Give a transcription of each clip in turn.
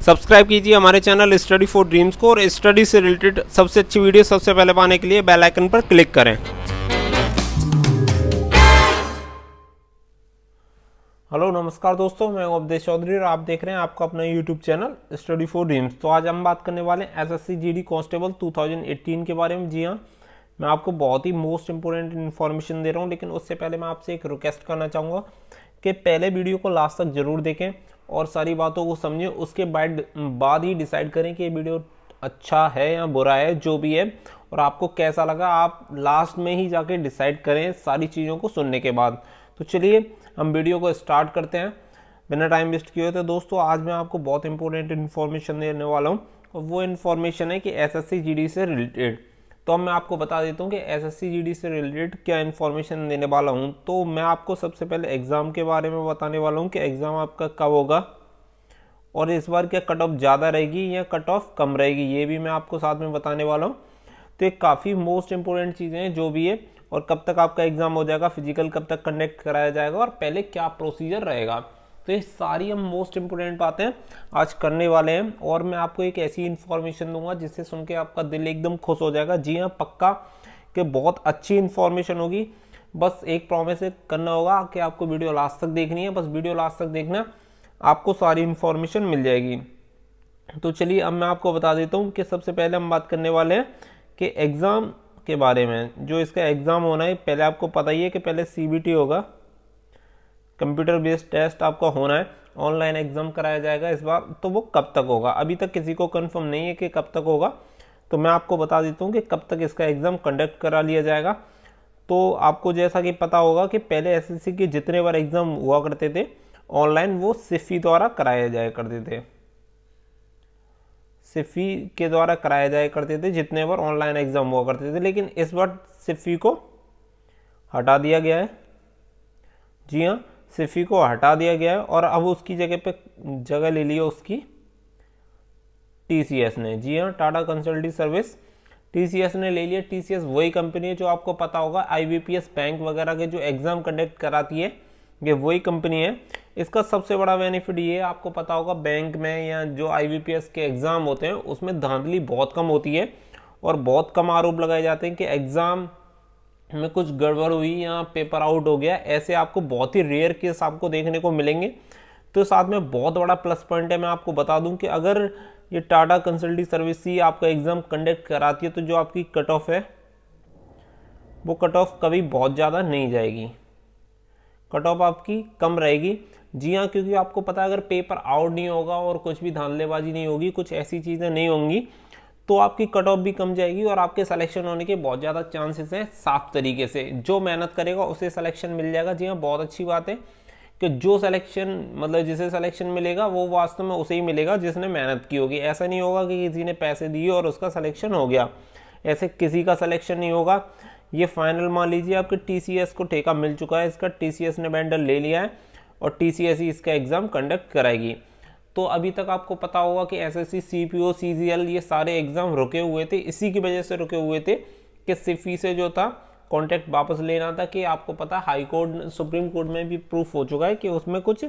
Subscribe कीजिए हमारे channel study for dreams को और स्टडी से रिलेटेड सबसे अच्छी वीडियो सबसे पहले पाने के लिए बेल आइकन पर क्लिक करें। हेलो नमस्कार दोस्तों, मैं अवधेश चौधरी और आप देख रहे हैं आपका अपना YouTube channel study for dreams. तो आज हम बात करने वाले हैं एसएससी जीडी कांस्टेबल 2018 के बारे में। जी हाँ, मैं आपको बहुत ही मोस्ट इंपोर्टेंट इन्फॉर्मेशन दे रहा हूँ, लेकिन उससे पहले मैं आपसे एक रिक्वेस्ट करना चाहूँगा कि पहले वीडियो को लास्ट तक जरूर देखें और सारी बातों को समझें। उसके बाद ही डिसाइड करें कि ये वीडियो अच्छा है या बुरा है, जो भी है, और आपको कैसा लगा आप लास्ट में ही जाके डिसाइड करें सारी चीज़ों को सुनने के बाद। तो चलिए हम वीडियो को स्टार्ट करते हैं बिना टाइम वेस्ट किए। तो दोस्तों, आज मैं आपको बहुत इंपॉर्टेंट इन्फॉर्मेशन देने वाला हूँ और वो इन्फॉर्मेशन है कि एसएससी जीडी से रिलेटेड। तो अब मैं आपको बता देता हूँ कि एसएससी जीडी से रिलेटेड क्या इन्फॉर्मेशन देने वाला हूँ। तो मैं आपको सबसे पहले एग्ज़ाम के बारे में बताने वाला हूँ कि एग्ज़ाम आपका कब होगा और इस बार क्या कट ऑफ ज़्यादा रहेगी या कट ऑफ कम रहेगी, ये भी मैं आपको साथ में बताने वाला हूँ। तो ये काफ़ी मोस्ट इंपॉर्टेंट चीज़ें हैं जो भी है, और कब तक आपका एग्ज़ाम हो जाएगा, फिजिकल कब तक कंडक्ट कराया जाएगा और पहले क्या प्रोसीजर रहेगा। तो ये सारी हम मोस्ट इंपोर्टेंट बातें आज करने वाले हैं और मैं आपको एक ऐसी इन्फॉर्मेशन दूंगा जिससे सुन के आपका दिल एकदम खुश हो जाएगा। जी हाँ, पक्का कि बहुत अच्छी इन्फॉर्मेशन होगी। बस एक प्रॉमिस करना होगा कि आपको वीडियो लास्ट तक देखनी है, बस वीडियो लास्ट तक देखना, आपको सारी इन्फॉर्मेशन मिल जाएगी। तो चलिए अब मैं आपको बता देता हूँ कि सबसे पहले हम बात करने वाले हैं कि एग्ज़ाम के बारे में। जो इसका एग्ज़ाम होना है, पहले आपको पता ही है कि पहले सीबीटी होगा, कंप्यूटर बेस्ड टेस्ट आपका होना है, ऑनलाइन एग्जाम कराया जाएगा इस बार। तो वो कब तक होगा अभी तक किसी को कंफर्म नहीं है कि कब तक होगा, तो मैं आपको बता देता हूँ कि कब तक इसका एग्ज़ाम कंडक्ट करा लिया जाएगा। तो आपको जैसा कि पता होगा कि पहले एसएससी के जितने बार एग्ज़ाम हुआ करते थे ऑनलाइन, वो सिफी द्वारा कराया जाया करते थे, सिफी के द्वारा कराया जाया करते थे जितने बार ऑनलाइन एग्ज़ाम हुआ करते थे। लेकिन इस बार सिफी को हटा दिया गया है। जी हाँ, सिफी को हटा दिया गया है और अब उसकी जगह पे जगह ले ली है उसकी टीसीएस ने। जी हाँ, टाटा कंसल्टिंग सर्विस टीसीएस ने ले लिया। टीसीएस वही कंपनी है जो आपको पता होगा आईबीपीएस बैंक वगैरह के जो एग्ज़ाम कंडक्ट कराती है, ये वही कंपनी है। इसका सबसे बड़ा बेनिफिट ये है, आपको पता होगा बैंक में या जो आईबीपीएस के एग्ज़ाम होते हैं उसमें धांधली बहुत कम होती है और बहुत कम आरोप लगाए जाते हैं कि एग्ज़ाम में कुछ गड़बड़ हुई या पेपर आउट हो गया। ऐसे आपको बहुत ही रेयर केस आपको देखने को मिलेंगे। तो साथ में बहुत बड़ा प्लस पॉइंट है, मैं आपको बता दूं कि अगर ये टाटा कंसल्टिंग सर्विस ही आपका एग्ज़ाम कंडक्ट कराती है तो जो आपकी कट ऑफ है वो कट ऑफ कभी बहुत ज़्यादा नहीं जाएगी, कट ऑफ आपकी कम रहेगी। जी हाँ, क्योंकि आपको पता है अगर पेपर आउट नहीं होगा और कुछ भी धांधलेबाजी नहीं होगी, कुछ ऐसी चीज़ें नहीं होंगी, तो आपकी कट ऑफ भी कम जाएगी और आपके सिलेक्शन होने के बहुत ज़्यादा चांसेस हैं। साफ तरीके से जो मेहनत करेगा उसे सिलेक्शन मिल जाएगा। जी हाँ, बहुत अच्छी बात है कि जो सिलेक्शन मतलब जिसे सिलेक्शन मिलेगा वो वास्तव में उसे ही मिलेगा जिसने मेहनत की होगी। ऐसा नहीं होगा कि किसी ने पैसे दिए और उसका सिलेक्शन हो गया, ऐसे किसी का सिलेक्शन नहीं होगा। ये फाइनल मान लीजिए आपके टीसीएस को ठेका मिल चुका है, इसका टीसीएस ने वेंडर ले लिया है और टीसीएस ही इसका एग्ज़ाम कंडक्ट कराएगी। तो अभी तक आपको पता होगा कि एसएससी, सीपीओ, सीजीएल ये सारे एग्ज़ाम रुके हुए थे, इसी की वजह से रुके हुए थे कि सिफी से जो था कॉन्ट्रैक्ट वापस लेना था। कि आपको पता हाई कोर्ट, सुप्रीम कोर्ट में भी प्रूफ हो चुका है कि उसमें कुछ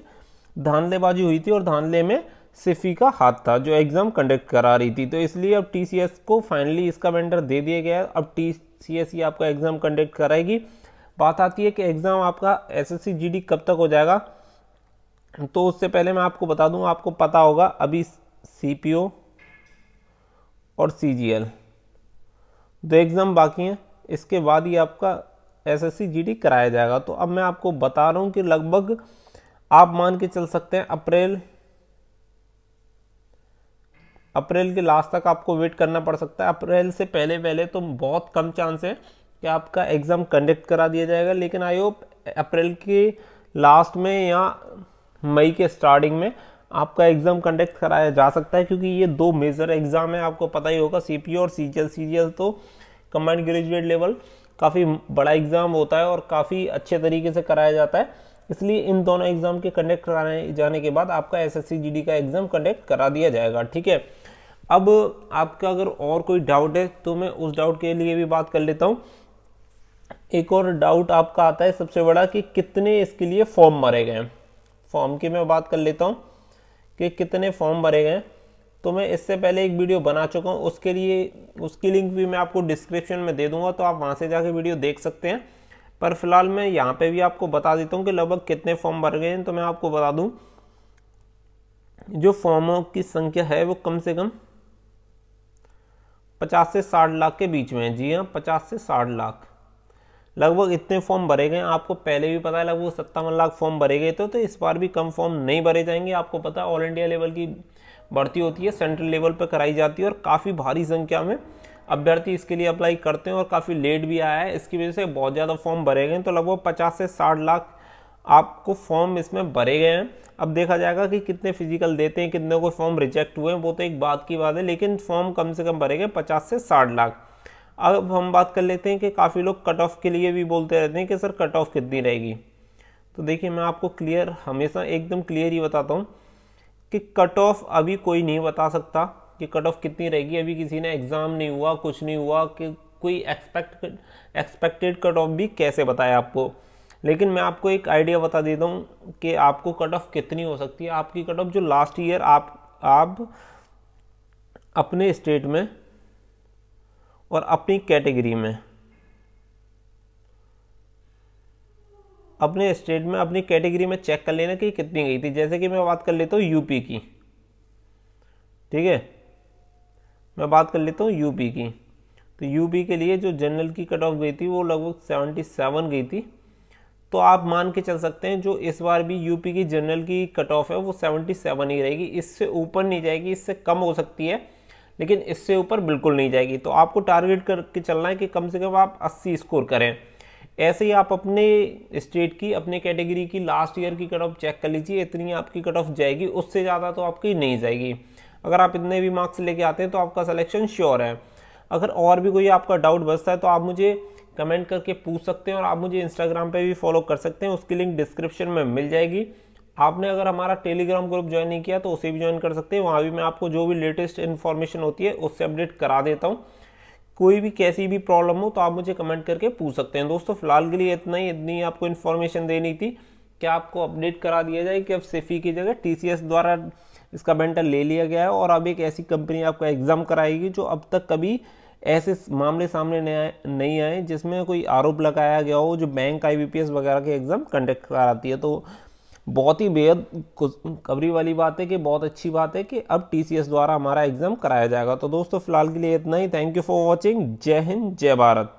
धांधलेबाजी हुई थी और धांधले में सिफी का हाथ था जो एग्ज़ाम कंडक्ट करा रही थी। तो इसलिए अब टीसीएस को फाइनली इसका वेंडर दे दिया गया है, अब टीसीएस ही आपका एग्ज़ाम कंडक्ट कराएगी। बात आती है कि एग्ज़ाम आपका एसएससी जीडी कब तक हो जाएगा। तो उससे पहले मैं आपको बता दूं, आपको पता होगा अभी सीपीओ और सीजीएल दो एग्ज़ाम बाकी हैं, इसके बाद ही आपका एसएससी जीडी कराया जाएगा। तो अब मैं आपको बता रहा हूं कि लगभग आप मान के चल सकते हैं अप्रैल के लास्ट तक आपको वेट करना पड़ सकता है। अप्रैल से पहले तो बहुत कम चांस है कि आपका एग्ज़ाम कंडक्ट करा दिया जाएगा, लेकिन आई होप अप्रैल के लास्ट में या मई के स्टार्टिंग में आपका एग्ज़ाम कंडक्ट कराया जा सकता है, क्योंकि ये दो मेजर एग्ज़ाम है, आपको पता ही होगा सीपीओ और सीजीएल। सीजीएल तो कम्बाइंड ग्रेजुएट लेवल काफ़ी बड़ा एग्ज़ाम होता है और काफ़ी अच्छे तरीके से कराया जाता है, इसलिए इन दोनों एग्ज़ाम के कंडक्ट कराने जाने के बाद आपका एसएससी जीडी का एग्ज़ाम कंडक्ट करा दिया जाएगा। ठीक है, अब आपका अगर और कोई डाउट है तो मैं उस डाउट के लिए भी बात कर लेता हूँ। एक और डाउट आपका आता है सबसे बड़ा कि कितने इसके लिए फॉर्म भरे गए हैं। फॉर्म की मैं बात कर लेता हूँ कि कितने फॉर्म भरे गए। तो मैं इससे पहले एक वीडियो बना चुका हूँ, उसकी लिंक भी मैं आपको डिस्क्रिप्शन में दे दूंगा, तो आप वहाँ से जाके वीडियो देख सकते हैं। पर फिलहाल मैं यहाँ पे भी आपको बता देता हूँ कि लगभग कितने फॉर्म भर गए हैं। तो मैं आपको बता दूँ, जो फॉर्मों की संख्या है वो कम से कम 50 से 60 लाख के बीच में है। जी हाँ, 50 से 60 लाख लगभग इतने फॉर्म भरे गए। आपको पहले भी पता है लगभग 57 लाख फॉर्म भरे गए थे, तो इस बार भी कम फॉर्म नहीं भरे जाएंगे। आपको पता है ऑल इंडिया लेवल की भर्ती होती है, सेंट्रल लेवल पर कराई जाती है और काफ़ी भारी संख्या में अभ्यर्थी इसके लिए अप्लाई करते हैं और काफ़ी लेट भी आया है, इसकी वजह से बहुत ज़्यादा फॉर्म भरे गए हैं। तो लगभग 50 से 60 लाख आपको फॉर्म इसमें भरे गए हैं। अब देखा जाएगा कि कितने फिजिकल देते हैं, कितने को फॉर्म रिजेक्ट हुए हैं, वो तो एक बात की बात है, लेकिन फॉर्म कम से कम भरे गए 50 से 60 लाख। अब हम बात कर लेते हैं कि काफ़ी लोग कट ऑफ के लिए भी बोलते रहते हैं कि सर कट ऑफ कितनी रहेगी। तो देखिए, मैं आपको हमेशा एकदम क्लियर ही बताता हूँ कि कट ऑफ अभी कोई नहीं बता सकता कि कट ऑफ कितनी रहेगी। अभी किसी ने एग्ज़ाम नहीं हुआ, कुछ नहीं हुआ, कि कोई एक्सपेक्टेड कट ऑफ भी कैसे बताया आपको। लेकिन मैं आपको एक आइडिया बता देता हूँ कि आपको कट ऑफ कितनी हो सकती है। आपकी कट ऑफ जो लास्ट ईयर आप अपने स्टेट में और अपनी कैटेगरी में, अपने स्टेट में अपनी कैटेगरी में चेक कर लेना कि कितनी गई थी। जैसे कि मैं बात कर लेता हूँ यूपी की, ठीक है, मैं बात कर लेता हूँ यूपी की। तो यूपी के लिए जो जनरल की कट ऑफ गई थी वो लगभग 77 गई थी। तो आप मान के चल सकते हैं जो इस बार भी यूपी की जनरल की कट ऑफ है वो 77 ही रहेगी, इससे ऊपर नहीं जाएगी। इससे कम हो सकती है लेकिन इससे ऊपर बिल्कुल नहीं जाएगी। तो आपको टारगेट करके चलना है कि कम से कम आप 80 स्कोर करें। ऐसे ही आप अपने स्टेट की, अपने कैटेगरी की लास्ट ईयर की कट ऑफ चेक कर लीजिए, इतनी आपकी कट ऑफ जाएगी, उससे ज़्यादा तो आपकी नहीं जाएगी। अगर आप इतने भी मार्क्स लेके आते हैं तो आपका सिलेक्शन श्योर है। अगर और भी कोई आपका डाउट बचता है तो आप मुझे कमेंट करके पूछ सकते हैं और आप मुझे इंस्टाग्राम पे भी फॉलो कर सकते हैं, उसकी लिंक डिस्क्रिप्शन में मिल जाएगी। आपने अगर हमारा टेलीग्राम ग्रुप ज्वाइन नहीं किया तो उसे भी ज्वाइन कर सकते हैं, वहाँ भी मैं आपको जो भी लेटेस्ट इन्फॉर्मेशन होती है उससे अपडेट करा देता हूँ। कोई भी कैसी भी प्रॉब्लम हो तो आप मुझे कमेंट करके पूछ सकते हैं। दोस्तों फिलहाल के लिए इतनी आपको इन्फॉर्मेशन देनी थी कि आपको अपडेट करा दिया जाए कि अब सिफी की जगह TCS द्वारा इसका वेंडर ले लिया गया है और अब एक ऐसी कंपनी आपका एग्जाम कराएगी जो अब तक कभी ऐसे मामले सामने नहीं आए जिसमें कोई आरोप लगाया गया हो, जो बैंक IBPS वगैरह के एग्जाम कंडक्ट कराती है। तो बहुत ही बेहद खबरी वाली बात है कि बहुत अच्छी बात है कि अब TCS द्वारा हमारा एग्जाम कराया जाएगा। तो दोस्तों फिलहाल के लिए इतना ही। Thank you for watching. जय हिंद, जय भारत।